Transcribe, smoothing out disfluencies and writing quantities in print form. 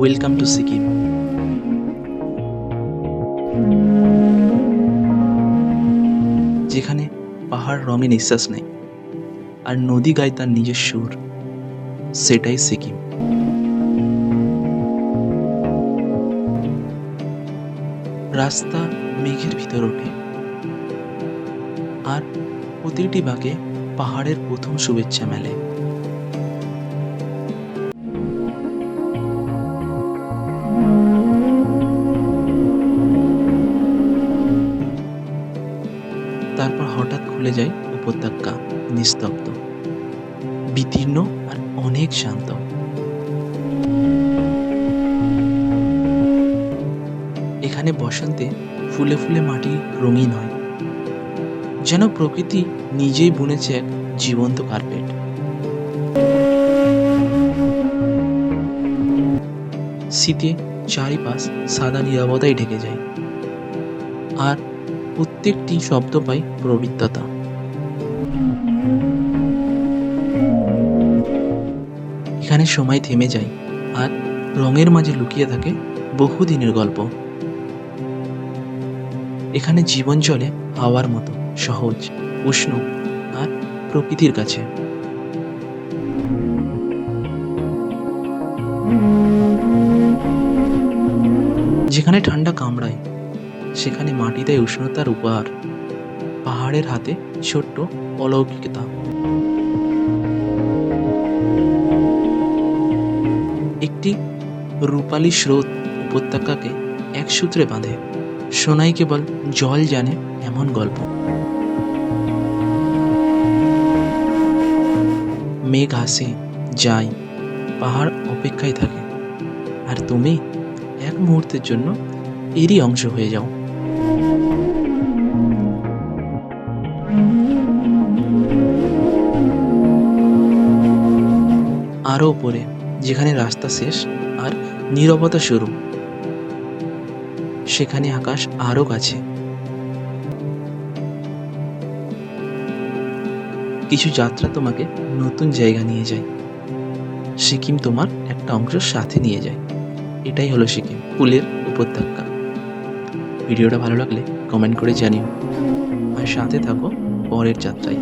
Welcome to Sikkim. যেখানে পাহাড় রঙে নিঃশ্বাস নেয় আর নদী গায় তার নিজের সুর, সেটাই সিকিম। রাস্তা মেঘের ভিতর ওঠে আর প্রতিটি বাঁকে পাহাড়ের প্রথম শুভেচ্ছা মেলে। তারপর হঠাৎ খুলে যায় উপত্যকা, নিস্তব্ধ, বিতীর্ণ আর অনেক শান্ত। এখানে বসন্তে ফুলে ফুলে মাটি রঙিন হয়, যেন প্রকৃতি নিজেই বুনেছে এক জীবন্ত কার্পেট। শীতে চারিপাশ সাদা নীরবতায় ঢেকে যায় আর প্রত্যেকটি শব্দ পায় পবিত্রতা। এখানে সময় থেমে যায় আর রঙের মাঝে লুকিয়ে থাকে বহুদিনের গল্প। এখানে জীবন চলে হাওয়ার মতো সহজ, উষ্ণ আর প্রকৃতির কাছে। যেখানে ঠান্ডা কামড়ায় সেখানে মাটি দেয় উষ্ণতার উপহার, পাহাড়ের হাতে ছোট্ট অলৌকিকতা। একটি রূপালী স্রোত উপত্যকাকে এক সূত্রে বাঁধে, শোনাই কেবল জল জানে এমন গল্প। মেঘ আসে যায়, পাহাড় অপেক্ষায় থাকে, আর তুমি এক মুহূর্তের জন্য এরই অংশ হয়ে যাও। আরও উপরে, যেখানে রাস্তা শেষ আর নীরবতা শুরু, সেখানে আকাশ আরও কাছে। কিছু যাত্রা তোমাকে নতুন জায়গা নিয়ে যায়, সিকিম তোমার একটা অংশ সাথে নিয়ে যায়। এটাই হলো সিকিম, ফুলের উপত্যকা। ভিডিওটা ভালো লাগলে কমেন্ট করে জানিও আর সাথে থাকো পরের যাত্রায়।